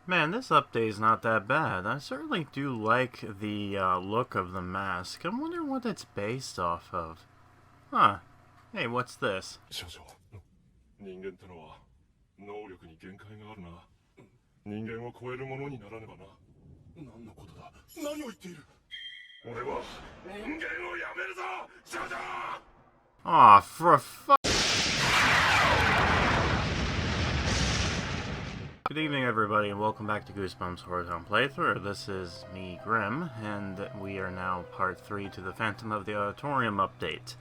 Man, this update is not that bad. I certainly do like the look of the mask. I'm wondering what it's based off of. Huh. Hey, what's this? 少々人間ってのは能力に限界があるな。人間を超えるものにならねばな。何のことだ。何を言っている。俺は人間をやめるぞ少々。 Aw, for fu- Good evening, everybody, and welcome back to Goosebumps HorrorTown playthrough. This is me, Grim, and we are now part 3 to the Phantom of the Auditorium update.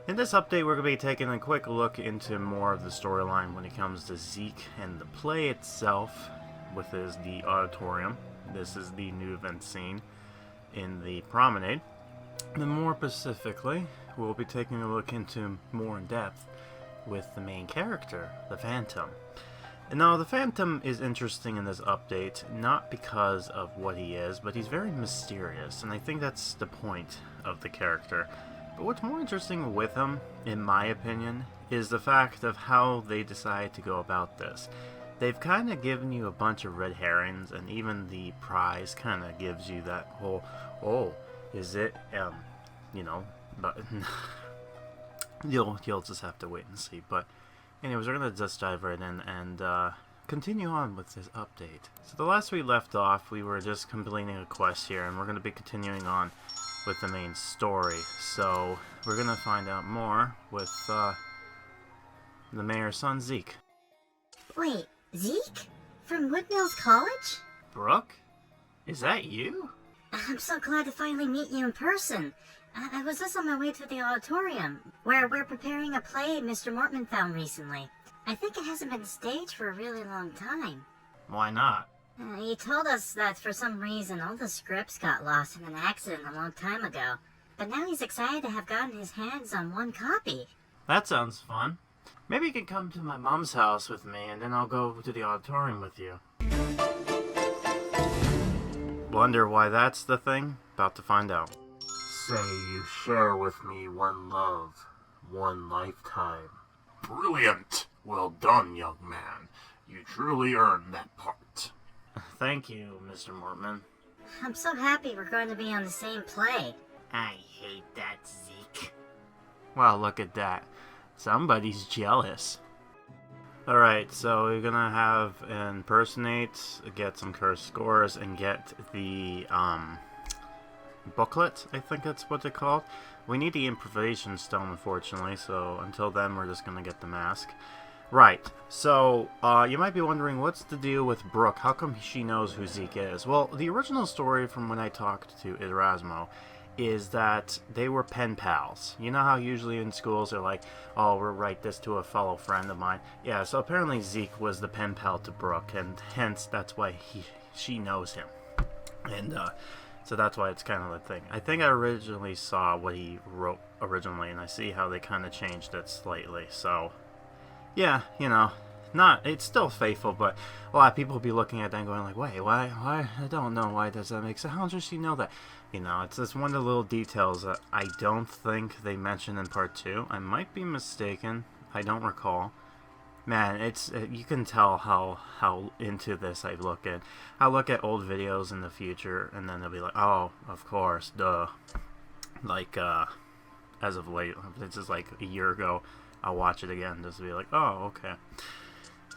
In this update, we're going to be taking a quick look into more of the storyline when it comes to Zeke and the play itself, which is the Auditorium. This is the new event scene in the promenade. And more specifically, we'll be taking a look into more in depth with the main character, the Phantom. Now, the Phantom is interesting in this update, not because of what he is, but he's very mysterious, and I think that's the point of the character. But what's more interesting with him, in my opinion, is the fact of how they decide to go about this. They've kind of given you a bunch of red herrings, and even the prize kind of gives you that whole, oh, is it, but you'll just have to wait and see. But anyways, we're going to just dive right in and continue on with this update. So the last we left off, we were just completing a quest here, and we're going to be continuing on with the main story. So we're going to find out more with the mayor's son, Zeke. Wait, Zeke? From Woodmills College? Brooke? Is that you? I'm so glad to finally meet you in person. I was just on my way to the auditorium, where we're preparing a play Mr. Mortman found recently. I think it hasn't been staged for a really long time. Why not? He told us that for some reason all the scripts got lost in an accident a long time ago. But now he's excited to have gotten his hands on one copy. That sounds fun. Maybe you could come to my mom's house with me, and then I'll go to the auditorium with you. Wonder why that's the thing? About to find out. Say you share with me one love, one lifetime. Brilliant! Well done, young man. You truly earned that part. Thank you, Mr. Mortman. I'm so happy we're going to be on the same play. I hate that, Zeke. Well, look at that. Somebody's jealous. Alright, so we're gonna have impersonate, get some cursed scores, and get the, booklet, I think that's what they're called. We need the improvisation stone, unfortunately, so until then we're just gonna get the mask. Right, so, you might be wondering, what's the deal with Brooke? How come she knows who Zeke is? Well, the original story from when I talked to Erasmo is that they were pen pals. You know how usually in schools they're like, oh, we'll write this to a fellow friend of mine. Yeah, so apparently Zeke was the pen pal to Brooke, and hence that's why she knows him. And, so that's why it's kind of a thing. I think I originally saw what he wrote originally, and I see how they kind of changed it slightly. So, yeah, it's still faithful, but a lot of people will be looking at that and going like, wait, why, I don't know, why does that make sense? How does she know that? It's just one of the little details that I don't think they mentioned in part 2. I might be mistaken. I don't recall. Man, you can tell how into this I look at. I look at old videos in the future, and then they'll be like, oh, of course, duh. Like, as of late, this is like a year ago, I'll watch it again just to be like, oh, okay.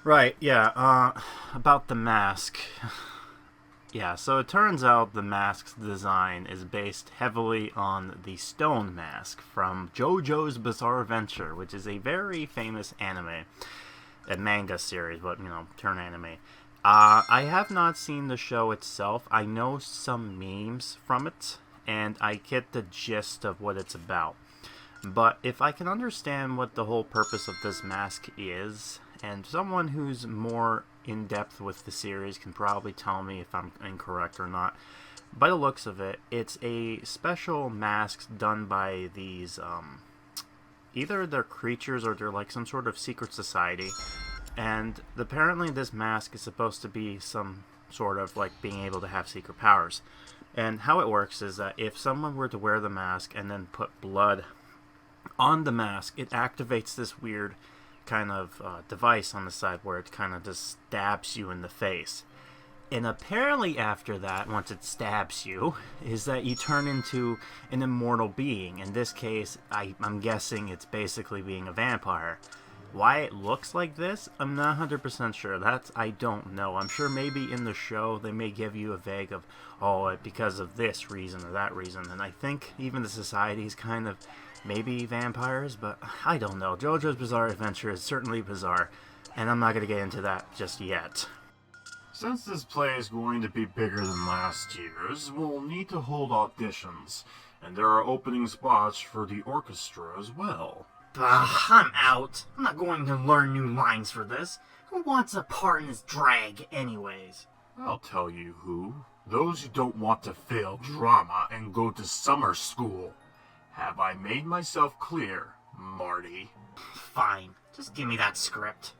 Right, yeah, about the mask. Yeah, so it turns out the mask's design is based heavily on the stone mask from JoJo's Bizarre Adventure, which is a very famous anime. A manga series, but, turn anime. I have not seen the show itself. I know some memes from it, and I get the gist of what it's about. But if I can understand what the whole purpose of this mask is, and someone who's more in-depth with the series can probably tell me if I'm incorrect or not. By the looks of it, it's a special mask done by these, either they're creatures or they're like some sort of secret society. And apparently this mask is supposed to be some sort of like being able to have secret powers. And how it works is that if someone were to wear the mask and then put blood on the mask, it activates this weird kind of device on the side where it kind of just stabs you in the face. And apparently after that, once it stabs you, is that you turn into an immortal being. In this case, I'm guessing it's basically being a vampire. Why it looks like this, I'm not 100% sure. I don't know. I'm sure maybe in the show they may give you a vague of, oh, because of this reason or that reason. And I think even the society is kind of maybe vampires, but I don't know. JoJo's Bizarre Adventure is certainly bizarre, and I'm not going to get into that just yet. Since this play is going to be bigger than last year's, we'll need to hold auditions, and there are opening spots for the orchestra as well. I'm out. I'm not going to learn new lines for this. Who wants a part in this drag anyways? I'll tell you who. Those who don't want to fail drama and go to summer school. Have I made myself clear, Marty? Fine. Just give me that script.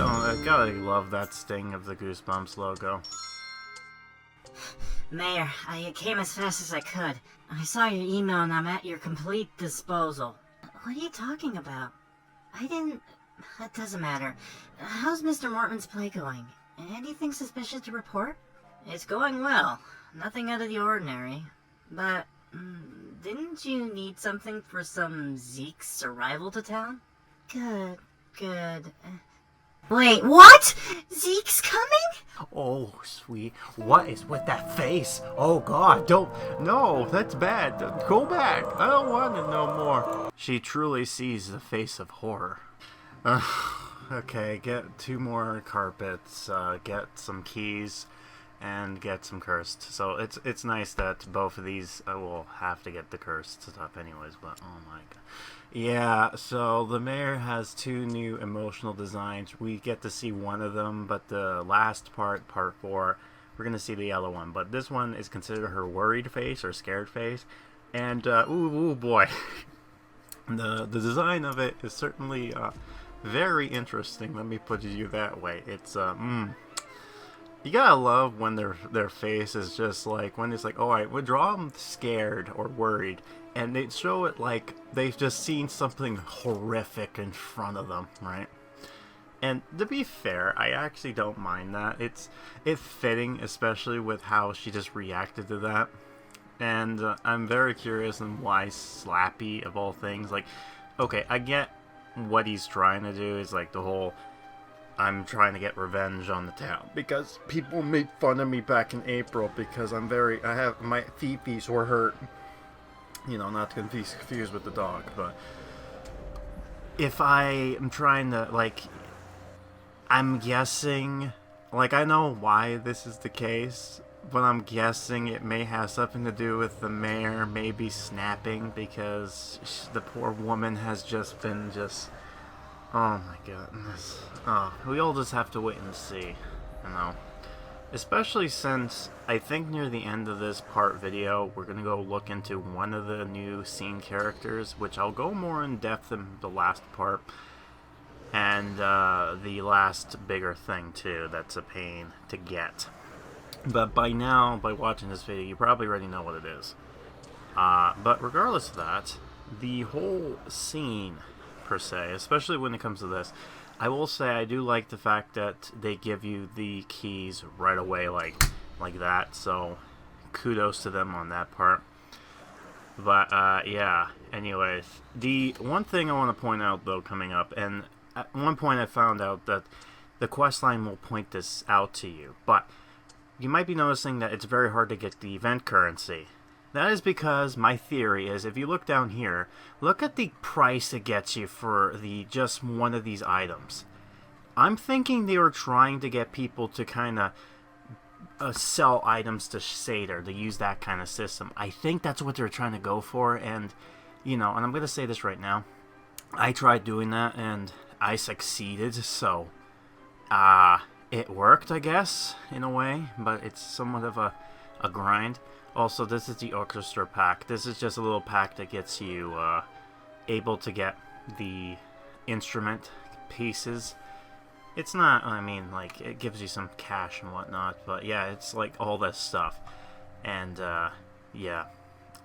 I gotta love that sting of the Goosebumps logo. Mayor, I came as fast as I could. I saw your email and I'm at your complete disposal. What are you talking about? That doesn't matter. How's Mr. Mortman's play going? Anything suspicious to report? It's going well. Nothing out of the ordinary. But, didn't you need something for some Zeke's arrival to town? Good. Wait, what? Zeke's coming? Oh, sweet. What is with that face? Oh, God, don't. No, that's bad. Go back. I don't want to know more. She truly sees the face of horror. Okay, get 2 more carpets, get some keys, and get some cursed. So it's nice that both of these I will have to get the cursed stuff anyways, but oh my god. Yeah, so the mayor has 2 new emotional designs. We get to see one of them, but the last part 4, we're going to see the other one. But this one is considered her worried face or scared face. And, ooh boy. the design of it is certainly very interesting. Let me put it that way. It's, you gotta love when their face is just like, when it's like, alright, we'll draw them scared or worried. And they show it like they've just seen something horrific in front of them, right? And to be fair, I actually don't mind that. It's fitting, especially with how she just reacted to that. And I'm very curious on why Slappy, of all things, like, okay, I get what he's trying to do is like the whole, I'm trying to get revenge on the town because people made fun of me back in April because I have my feeties were hurt. You know, not to confuse with the dog, but if I am trying to, like, I'm guessing, like, I know why this is the case, but I'm guessing it may have something to do with the mayor maybe snapping because the poor woman has just been oh my goodness. We all just have to wait and see, you know. Especially since I think near the end of this part video, we're going to go look into one of the new scene characters, which I'll go more in depth in the last part. And the last bigger thing too, that's a pain to get. But by now, by watching this video, you probably already know what it is. But regardless of that, the whole scene, per se, especially when it comes to this, I will say I do like the fact that they give you the keys right away like that, so kudos to them on that part. But, yeah, anyways, the one thing I want to point out, though, coming up, and at one point I found out that the questline will point this out to you, but you might be noticing that it's very hard to get the event currency. That is because my theory is, if you look down here, look at the price it gets you for just one of these items. I'm thinking they were trying to get people to kind of sell items to Seder, to use that kind of system. I think that's what they're trying to go for, and, you know, and I'm going to say this right now. I tried doing that, and I succeeded, so, it worked, I guess, in a way, but it's somewhat of a grind. Also, this is the Orchestra Pack. This is just a little pack that gets you able to get the instrument pieces. It's not, I mean, like, it gives you some cash and whatnot, but yeah, it's like all this stuff. And, yeah.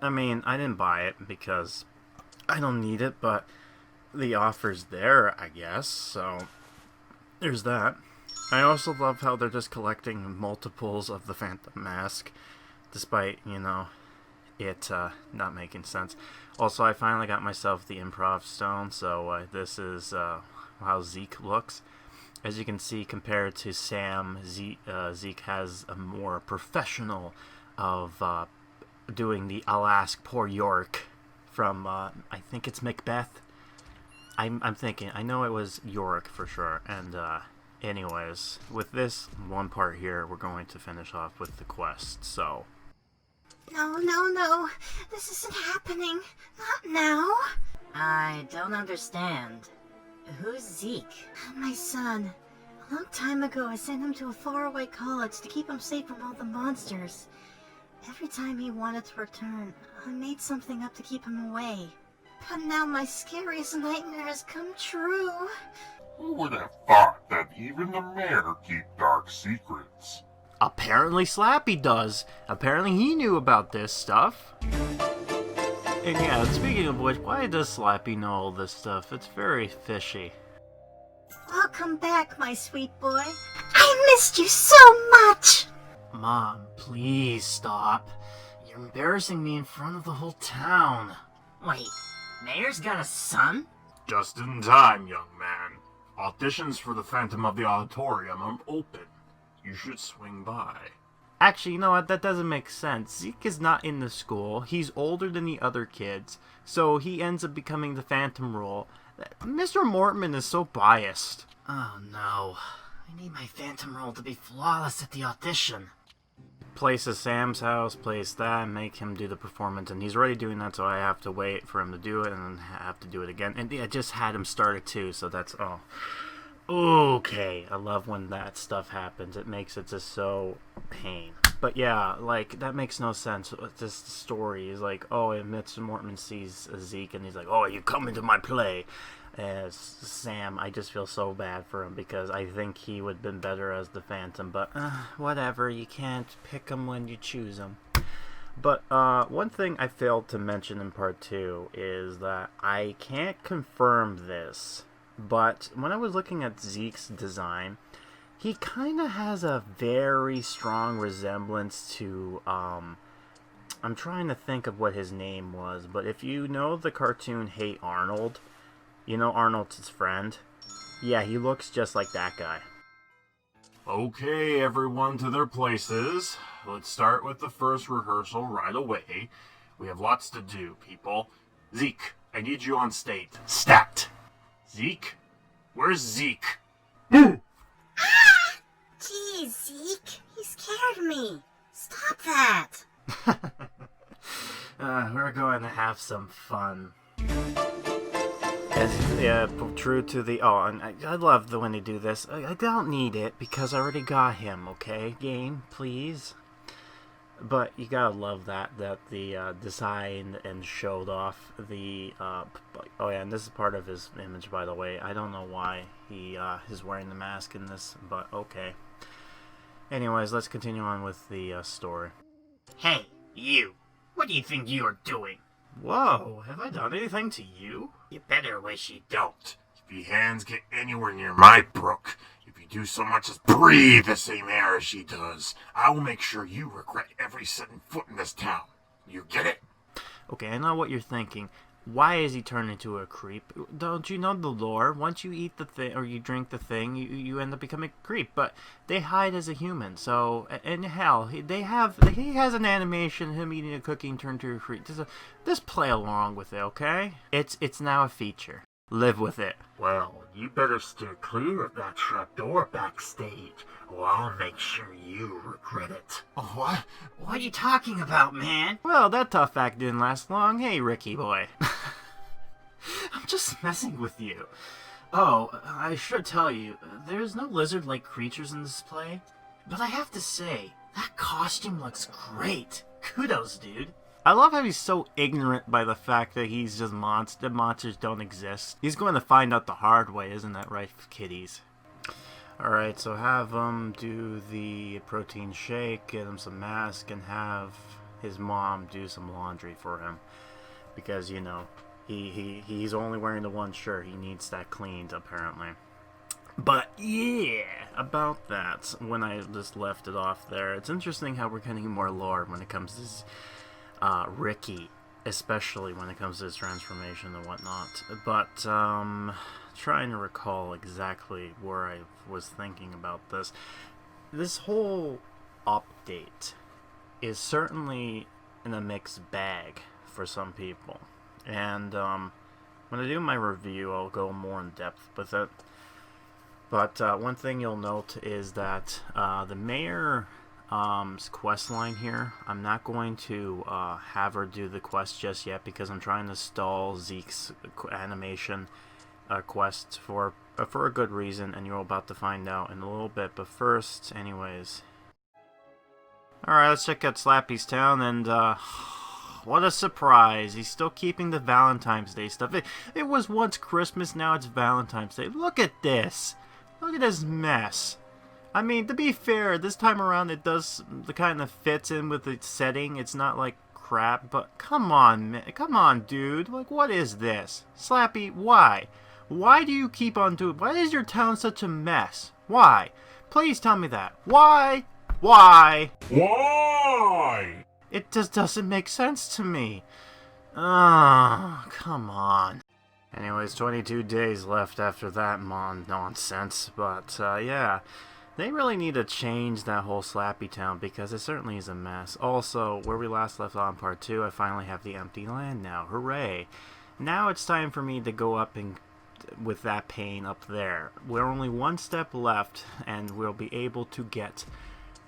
I mean, I didn't buy it because I don't need it, but the offer's there, I guess, so there's that. I also love how they're just collecting multiples of the Phantom Mask, despite, it not making sense. Also, I finally got myself the improv stone, so this is how Zeke looks. As you can see, compared to Sam, Zeke has a more professional of doing the "I'll ask poor York" from I think it's Macbeth. I'm thinking, I know it was York for sure. And anyways, with this one part here, we're going to finish off with the quest. So. No. This isn't happening. Not now. I don't understand. Who's Zeke? My son. A long time ago, I sent him to a faraway college to keep him safe from all the monsters. Every time he wanted to return, I made something up to keep him away. But now my scariest nightmare has come true. Who would have thought that even the mayor keep dark secrets? Apparently Slappy does. Apparently he knew about this stuff. And yeah, speaking of which, why does Slappy know all this stuff? It's very fishy. Welcome back, my sweet boy. I missed you so much! Mom, please stop. You're embarrassing me in front of the whole town. Wait, Mayor's got a son? Just in time, young man. Auditions for the Phantom of the Auditorium are open. You should swing by. Actually, you know what? That doesn't make sense. Zeke is not in the school. He's older than the other kids, so he ends up becoming the Phantom role. Mr. Mortman is so biased. Oh no. I need my Phantom role to be flawless at the audition. Places Sam's house, place that, and make him do the performance, and he's already doing that, so I have to wait for him to do it, and then have to do it again. And I just had him start it too, so that's, okay. I love when that stuff happens. It makes it just so pain. But yeah, like, that makes no sense. This story is like, Mr. Mortman sees Zeke, and he's like, you come into my play. As Sam, I just feel so bad for him because I think he would have been better as the Phantom, but whatever, you can't pick him when you choose him. But one thing I failed to mention in part 2 is that I can't confirm this, but when I was looking at Zeke's design, he kind of has a very strong resemblance to, I'm trying to think of what his name was, but if you know the cartoon Hey Arnold, you know Arnold's his friend? Yeah, he looks just like that guy. Okay, everyone to their places. Let's start with the first rehearsal right away. We have lots to do, people. Zeke, I need you on stage. Stat! Zeke? Where's Zeke? Jeez, Zeke. He scared me. Stop that. We're going to have some fun. Yeah, true to the... and I love when they do this. I don't need it because I already got him, okay? Game, please. But you gotta love that the designed and showed off the... and this is part of his image, by the way. I don't know why he is wearing the mask in this, but okay. Anyways, let's continue on with the story. Hey, you. What do you think you're doing? Whoa, have I done anything to you? You better wish you don't. If your hands get anywhere near my Brooke, if you do so much as breathe the same air as she does, I will make sure you regret every setting foot in this town. You get it? Okay, I know what you're thinking. Why is he turned into a creep? Don't you know the lore? Once you eat the thing, or you drink the thing, you end up becoming a creep. But they hide as a human, so... And hell, he has an animation, him eating a cookie and turned to a creep. Just play along with it, okay? It's now a feature. Live with it. Well, you better steer clear of that trapdoor backstage, or I'll make sure you regret it. What? What are you talking about, man? Well, that tough act didn't last long. Hey, Ricky boy. I'm just messing with you. Oh, I should tell you, there's no lizard-like creatures in this play. But I have to say, that costume looks great. Kudos, dude. I love how he's so ignorant by the fact that he's just monsters don't exist. He's going to find out the hard way, isn't that right, kiddies? Alright, so have him do the protein shake, get him some mask, and have his mom do some laundry for him. Because, you know, he's only wearing the one shirt. He needs that cleaned, apparently. But yeah, about that, when I just left it off there, it's interesting how we're getting more lore when it comes to this, Ricky, especially when it comes to his transformation and whatnot. But, trying to recall exactly where I was thinking about this. This whole update is certainly in a mixed bag for some people. And, when I do my review, I'll go more in depth with it. But one thing you'll note is that the mayor's quest line here, I'm not going to have her do the quest just yet because I'm trying to stall Zeke's animation quest for a good reason, and you're about to find out in a little bit. But first, anyways. Alright, let's check out Slappy's Town, and what a surprise. He's still keeping the Valentine's Day stuff. It was once Christmas, now it's Valentine's Day. Look at this. Look at this mess. I mean, to be fair, this time around it does the kind of fits in with the setting. It's not like crap, but come on, man. Come on, dude. Like, what is this? Slappy, why? Why do you keep on doing... Why is your town such a mess? Why? Please tell me that. Why? Why? Why? It just doesn't make sense to me. Oh, come on. Anyways, 22 days left after that nonsense, but yeah, they really need to change that whole Slappy Town because it certainly is a mess. Also, where we last left on part 2, I finally have the empty land now. Hooray! Now it's time for me to go up and with that pain up there. We're only one step left, and we'll be able to get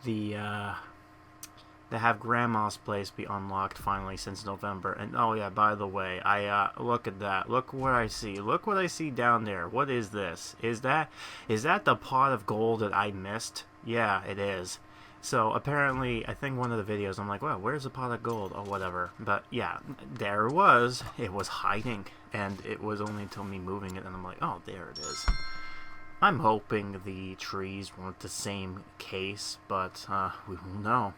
the to have Grandma's place be unlocked finally since November. And oh yeah, by the way, I look at that. Look what I see. Look what I see down there. What is this? Is that the pot of gold that I missed? Yeah, it is. So apparently, I think one of the videos, I'm like, well, where's the pot of gold? Oh, whatever. But yeah, there it was. It was hiding, and it was only until me moving it, and I'm like, oh, there it is. I'm hoping the trees weren't the same case, but we will know.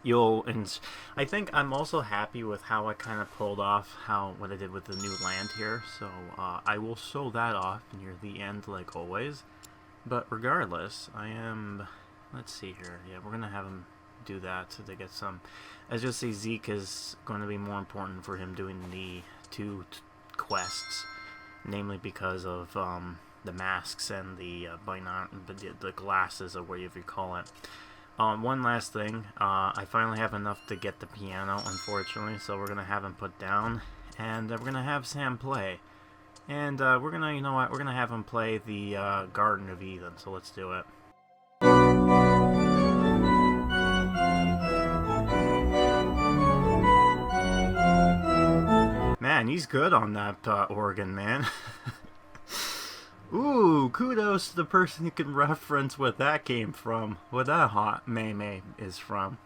And I think I'm also happy with how I kind of pulled off what I did with the new land here, so I will show that off near the end like always. But regardless, let's see here, yeah, we're gonna have him do that to get some. As you'll see, Zeke is going to be more important for him doing the two quests, namely because of the masks and the glasses, or whatever you call it. One last thing, I finally have enough to get the piano, unfortunately, so we're going to have him put down, and we're going to have Sam play. And we're going to, you know what, we're going to have him play the Garden of Eden, so let's do it. Man, he's good on that organ, man. Ooh, kudos to the person who can reference what that came from, what that hot meme is from.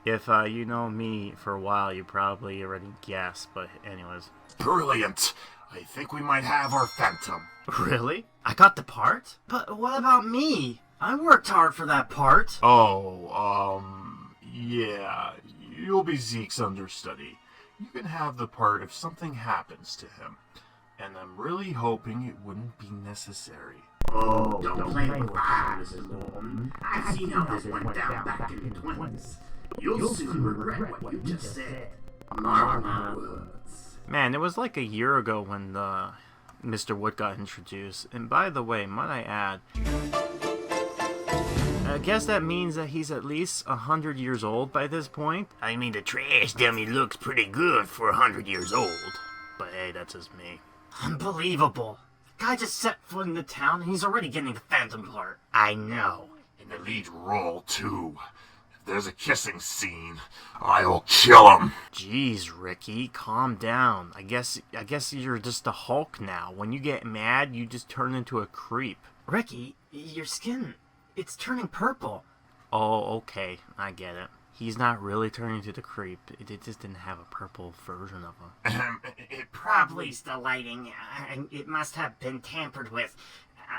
If you know me for a while, you probably already guessed, but anyways. Brilliant! I think we might have our Phantom. Really? I got the part? But what about me? I worked hard for that part. Oh, yeah, you'll be Zeke's understudy. You can have the part if something happens to him. And I'm really hoping it wouldn't be necessary. Oh, don't play with fire, Mrs. Norton. I've seen how this went down back in the 20s. You'll soon regret what you just said. Mark my words. Man, it was like a year ago when Mr.Wood got introduced. And by the way, might I add, I guess that means that he's at least 100 years old by this point. I mean, the trash dummy looks pretty good for 100 years old. But hey, that's just me. Unbelievable. The guy just set foot in the town and he's already getting the Phantom part. I know. In the lead role, too. If there's a kissing scene, I'll kill him. Jeez, Ricky, calm down. I guess you're just a Hulk now. When you get mad, you just turn into a creep. Ricky, your skin, it's turning purple. Oh, okay. I get it. He's not really turning to the creep. It just didn't have a purple version of him. It probably's the lighting. It must have been tampered with.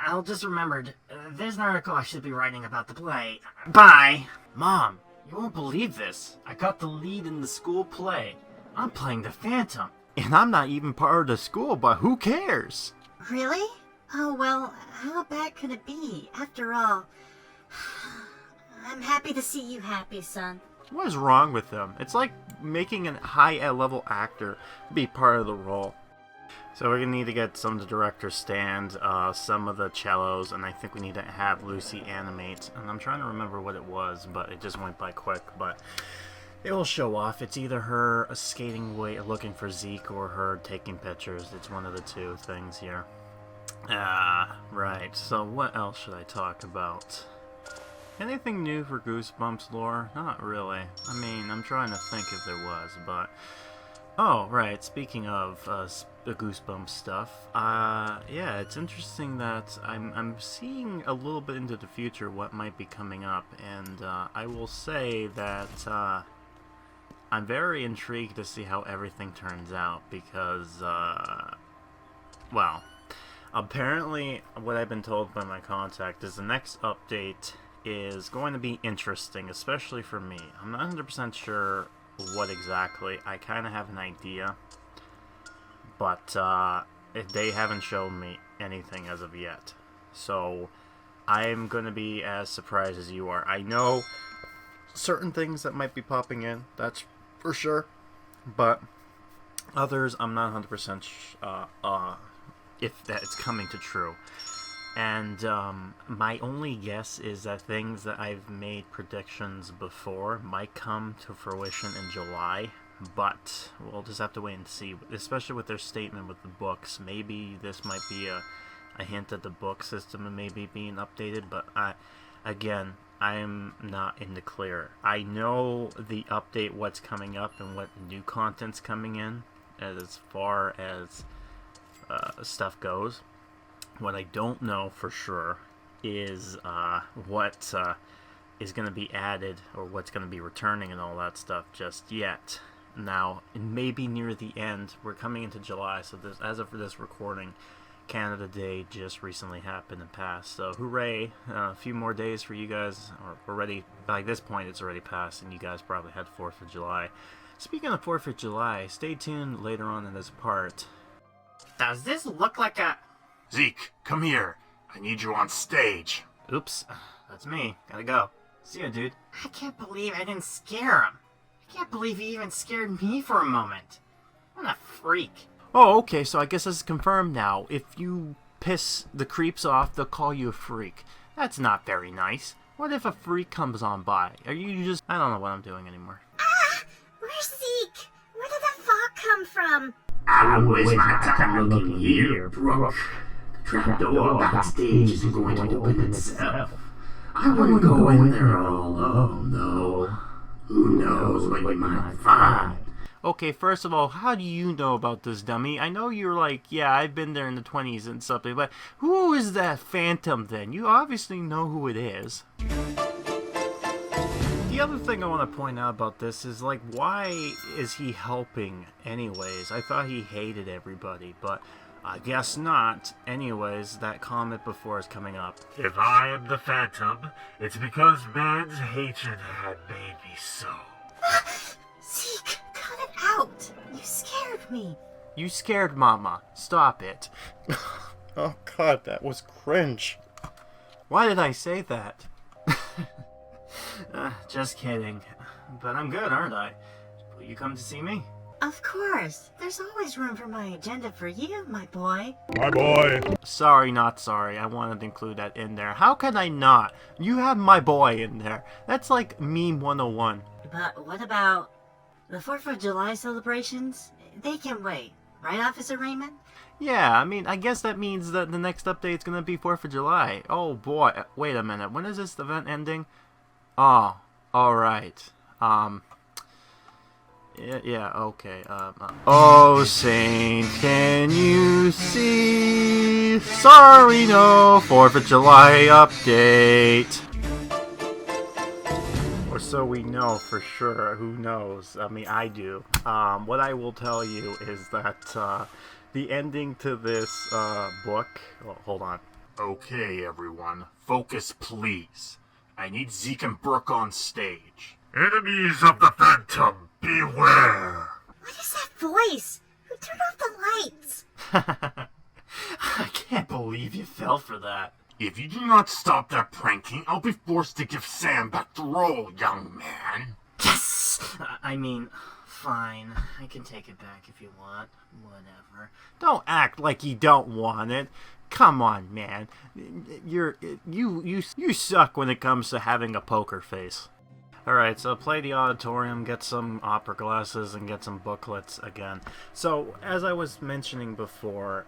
I'll just remembered. There's an article I should be writing about the play. Bye! Mom, you won't believe this. I got the lead in the school play. I'm playing the Phantom. And I'm not even part of the school, but who cares? Really? Oh, well, how bad could it be? After all, I'm happy to see you happy, son. What is wrong with them? It's like making a high-level actor be part of the role. So we're going to need to get some of the director's stand, some of the cellos, and I think we need to have Lucy animate. And I'm trying to remember what it was, but it just went by quick. But it will show off. It's either her skating away looking for Zeke or her taking pictures. It's one of the two things here. Right. So what else should I talk about? Anything new for Goosebumps lore? Not really. I mean, I'm trying to think if there was, but... Oh, right, speaking of the Goosebumps stuff, yeah, it's interesting that I'm seeing a little bit into the future what might be coming up, and I will say that I'm very intrigued to see how everything turns out, because, well, apparently what I've been told by my contact is the next update is going to be interesting, especially for me. I'm not 100% sure what exactly. I kind of have an idea, but they haven't shown me anything as of yet. So I'm going to be as surprised as you are. I know certain things that might be popping in, that's for sure, but others I'm not 100% if that it's coming to true. And my only guess is that things that I've made predictions before might come to fruition in July, but we'll just have to wait and see, especially with their statement with the books. Maybe this might be a hint at the book system maybe being updated, but again, I am not in the clear. I know the update, what's coming up and what new content's coming in as far as stuff goes. What I don't know for sure is what is going to be added or what's going to be returning and all that stuff just yet. Now, maybe near the end, we're coming into July, so this, as of this recording, Canada Day just recently happened and passed. So hooray, a few more days for you guys, or already, by this point it's already passed, and you guys probably had 4th of July. Speaking of 4th of July, stay tuned later on in this part. Does this look like a... Zeke, come here. I need you on stage. Oops, that's me. Gotta go. See ya, dude. I can't believe I didn't scare him. I can't believe he even scared me for a moment. What a freak. Oh, okay, so I guess this is confirmed now. If you piss the creeps off, they'll call you a freak. That's not very nice. What if a freak comes on by? Are you just... I don't know what I'm doing anymore. Ah! Where's Zeke? Where did that fog come from? I won't waste my time looking here, Brooke. The trapdoor backstage isn't going to open itself. I wouldn't go in there all alone, though. Who knows what we might find? Okay, first of all, how do you know about this, dummy? I know you're like, yeah, I've been there in the 20s and something, but who is that phantom then? You obviously know who it is. The other thing I want to point out about this is, like, why is he helping anyways? I thought he hated everybody, but I guess not. Anyways, that comment before is coming up. If I am the Phantom, it's because man's hatred had made me so. Zeke, cut it out. You scared me. You scared Mama. Stop it. Oh god, that was cringe. Why did I say that? Just kidding. But I'm good, aren't I? Will you come to see me? Of course. There's always room for my agenda for you, my boy. My boy. Sorry, not sorry. I wanted to include that in there. How can I not? You have my boy in there. That's like meme 101. But what about the 4th of July celebrations? They can wait. Right, Officer Raymond? Yeah, I mean, I guess that means that the next update's gonna be 4th of July. Oh boy, wait a minute. When is this event ending? Oh, alright. Yeah, okay. Oh, Saint, can you see? Sorry, no 4th of July update. Or so we know for sure. Who knows? I mean, I do. What I will tell you is that the ending to this book... Well, hold on. Okay, everyone. Focus, please. I need Zeke and Brooke on stage. Enemies of the Phantom, beware! What is that voice? Who turned off the lights? I can't believe you fell for that. If you do not stop that pranking, I'll be forced to give Sam back the role, young man. Yes! I mean, fine. I can take it back if you want. Whatever. Don't act like you don't want it. Come on, man. You suck when it comes to having a poker face. Alright, so play the Auditorium, get some opera glasses, and get some booklets again. So, as I was mentioning before,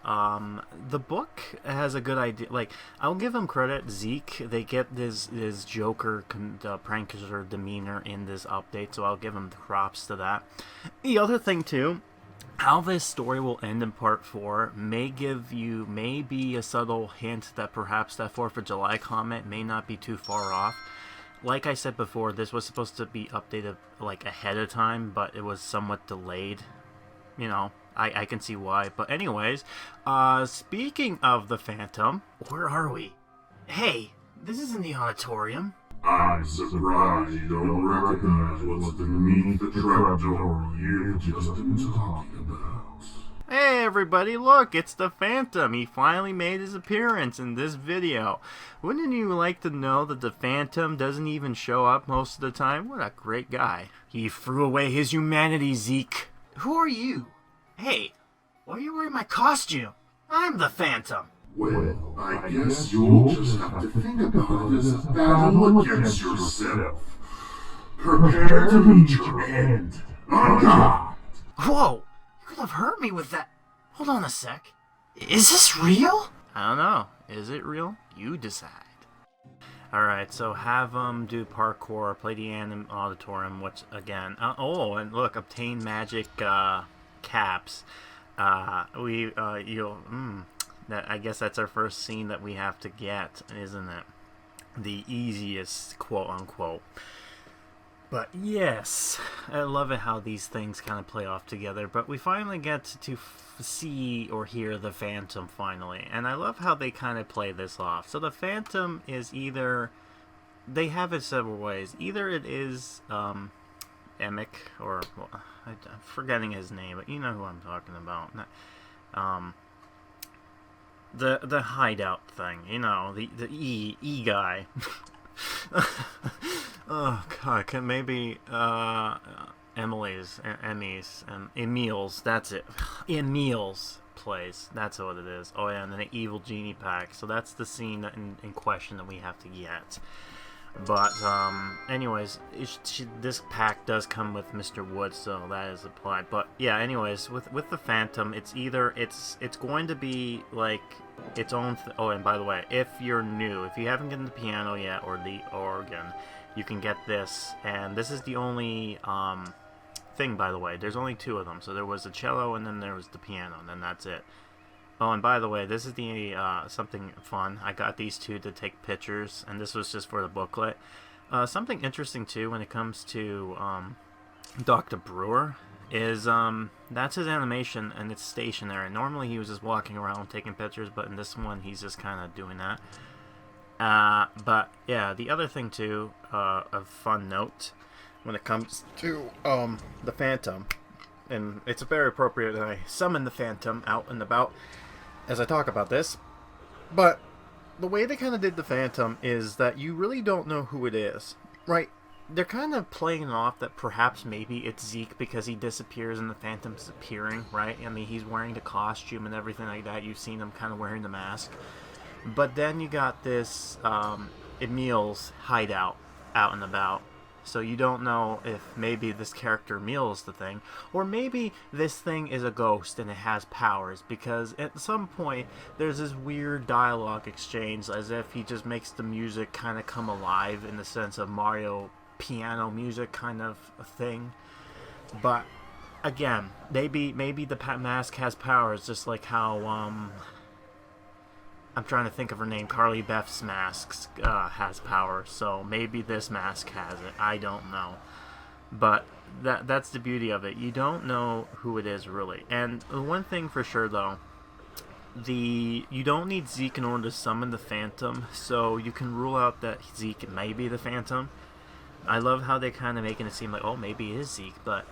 the book has a good idea. Like, I'll give them credit. Zeke, they get this Joker prankster demeanor in this update, so I'll give them props to that. The other thing, too, how this story will end in part 4 may be a subtle hint that perhaps that 4th of July comment may not be too far off. Like I said before, this was supposed to be updated like ahead of time, but it was somewhat delayed. You know, I can see why. But anyways, speaking of the Phantom, Where are we? Hey, this isn't the Auditorium. I'm surprised you don't recognize what's beneath the trapdoor you've just been talking about. hey everybody, look, it's the Phantom. He finally made his appearance in this video. Wouldn't you like to know that the Phantom doesn't even show up most of the time? What a great guy. He threw away his humanity, Zeke. Who are you? Hey, why are you wearing my costume? I'm the Phantom. Well, I guess you'll just have to think about it as a battle against yourself. Prepare to meet your end. Untitled. Whoa! You could have hurt me with that. Hold on a sec. Is this real? I don't know. Is it real? You decide. Alright, so have them do parkour, play the Auditorium, which again, and look, obtain magic caps. I guess that's our first scene that we have to get, isn't it? The easiest, quote unquote. But yes, I love it how these things kind of play off together. But we finally get to see or hear the Phantom finally. And I love how they kind of play this off. So the Phantom is either... They have it several ways. Either it is Emick, or... Well, I'm forgetting his name, but you know who I'm talking about. The hideout thing. You know, the E guy. Oh god, maybe Emmy's, and Emil's, that's it. Emil's place, that's what it is. Oh yeah, and then the evil genie pack. So that's the scene in question that we have to get. But anyways, this pack does come with Mr. Wood, so that is applied. But yeah, anyways, with the Phantom, it's either it's going to be like its own. Oh, and by the way, if you're new, if you haven't gotten the piano yet or the organ, you can get this, and this is the only thing, by the way. There's only 2 of them. So there was the cello, and then there was the piano, and then that's it. Oh, and by the way, this is the something fun. I got these 2 to take pictures, and this was just for the booklet. Something interesting too when it comes to Dr. Brewer is that's his animation, and it's stationary. Normally he was just walking around taking pictures, but in this one he's just kind of doing that. But yeah, the other thing too, of fun note, when it comes to the Phantom, and it's very appropriate that I summon the Phantom out and about as I talk about this, but the way they kind of did the Phantom is that you really don't know who it is, right? They're kind of playing off that perhaps maybe it's Zeke because he disappears and the Phantom's appearing, right? I mean, he's wearing the costume and everything like that. You've seen him kind of wearing the mask. But then you got this Emil's hideout out and about. So you don't know if maybe this character Emil is the thing, or maybe this thing is a ghost and it has powers, because at some point there's this weird dialogue exchange as if he just makes the music kind of come alive in the sense of Mario piano music kind of a thing. But again, maybe the mask has powers, just like how I'm trying to think of her name. Carly Beth's mask has power, so maybe this mask has it. I don't know, but that's the beauty of it. You don't know who it is really. And one thing for sure though, you don't need Zeke in order to summon the Phantom, so you can rule out that Zeke may be the Phantom. I love how they're kind of making it seem like, oh, maybe it is Zeke, but...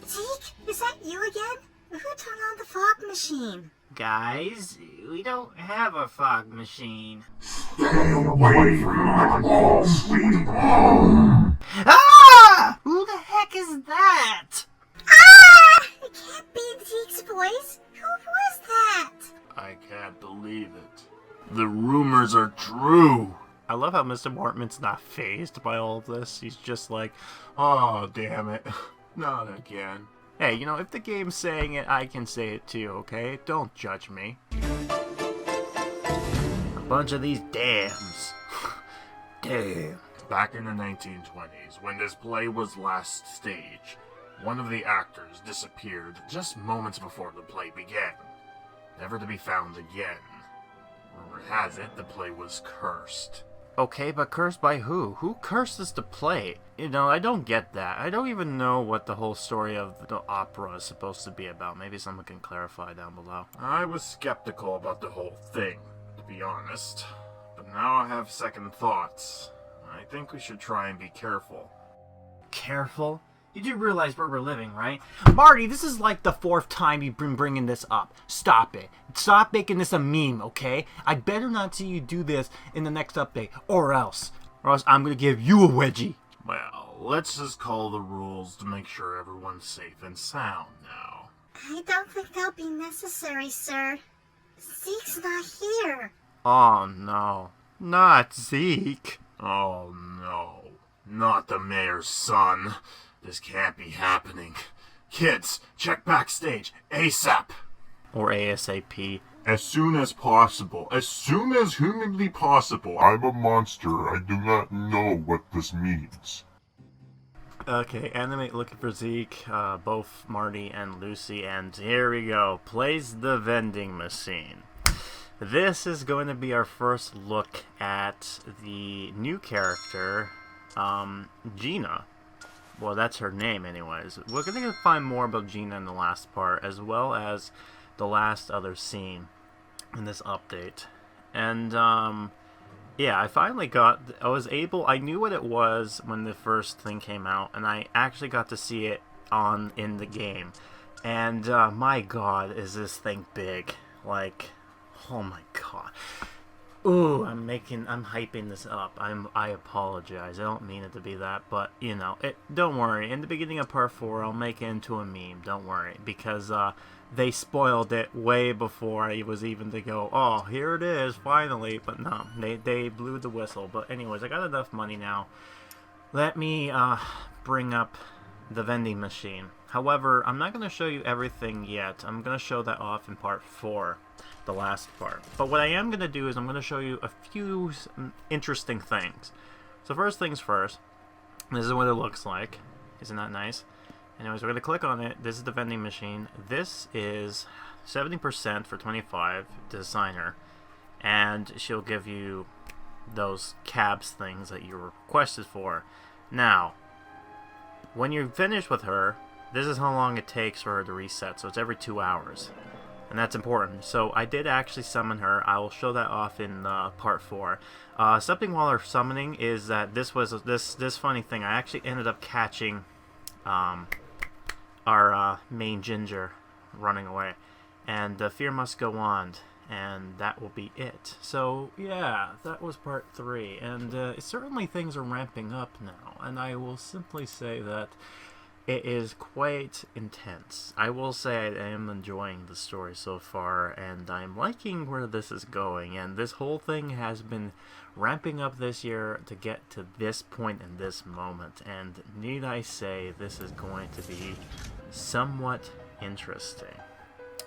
Zeke, is that you again? Who turned on the fog machine? guys. We don't have a fog machine. Stay away from my home, sweet home! Ah! Who the heck is that? Ah! It can't be Zeke's voice. Who was that? I can't believe it. The rumors are true. I love how Mr. Mortman's not fazed by all of this. He's just like, oh, damn it. Not again. Hey, you know, if the game's saying it, I can say it too, okay? Don't judge me. A bunch of these dams. Damn. Back in the 1920s, when this play was last staged, one of the actors disappeared just moments before the play began, never to be found again. Rumor has it the play was cursed. Okay, but cursed by who? Who curses the play? You know, I don't get that. I don't even know what the whole story of the opera is supposed to be about. Maybe someone can clarify down below. I was skeptical about the whole thing, to be honest, but now I have second thoughts. I think we should try and be careful. Careful? You do realize where we're living, right? Marty, this is like the 4th time you've been bringing this up. Stop it. Stop making this a meme, okay? I'd better not see you do this in the next update, or else I'm gonna give you a wedgie. Well, let's just call the rules to make sure everyone's safe and sound now. I don't think that'll be necessary, sir. Zeke's not here. Oh no, not Zeke. Oh no, not the mayor's son. This can't be happening. Kids, check backstage, ASAP! Or ASAP. As soon as possible. As soon as humanly possible. I'm a monster. I do not know what this means. Okay, animate looking for Zeke, both Marty and Lucy, and here we go. Plays the vending machine. This is going to be our first look at the new character, Gina. Well, that's her name anyways. We're going to find more about Gina in the last part, as well as the last other scene in this update. And, yeah, I knew what it was when the first thing came out, and I actually got to see it in the game. And, my god, is this thing big. Like, oh my god. Ooh, I'm hyping this up. I apologize. I don't mean it to be that, but you know, don't worry. In the beginning of part 4, I'll make it into a meme. Don't worry, because they spoiled it way before I was even to go. Oh, here it is, finally. But no, they blew the whistle. But anyways, I got enough money now. Let me bring up the vending machine. However, I'm not going to show you everything yet. I'm going to show that off in part 4. The last part. But what I am going to do is I'm going to show you a few interesting things. So first things first, this is what it looks like. Isn't that nice? Anyways, we're going to click on it. This is the vending machine. This is 70% for 25 to sign her. And she'll give you those cabs things that you requested for. Now, when you're finished with her, this is how long it takes for her to reset. So it's every 2 hours. And that's important. So I did actually summon her. I will show that off in part 4. Something while her summoning is that this funny thing. I actually ended up catching our main ginger running away, and fear must go on, and that will be it. So yeah, that was part 3, and certainly things are ramping up now. And I will simply say that it is quite intense. I will say I am enjoying the story so far, and I'm liking where this is going, and this whole thing has been ramping up this year to get to this point in this moment, and need I say, this is going to be somewhat interesting.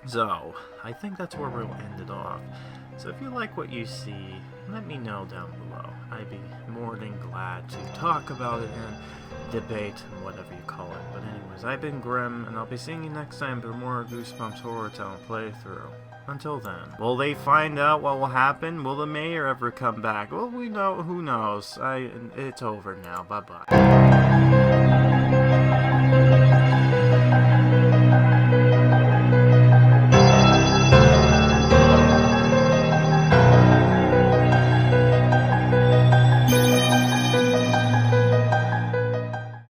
So, I think that's where we'll end it off. So if you like what you see, let me know down below. I'd be more than glad to talk about it and debate and whatever you call it. But anyways, I've been Grim, and I'll be seeing you next time for more Goosebumps HorrorTown playthrough. Until then, will they find out what will happen? Will the mayor ever come back? Well, we know. Who knows? It's over now. Bye-bye.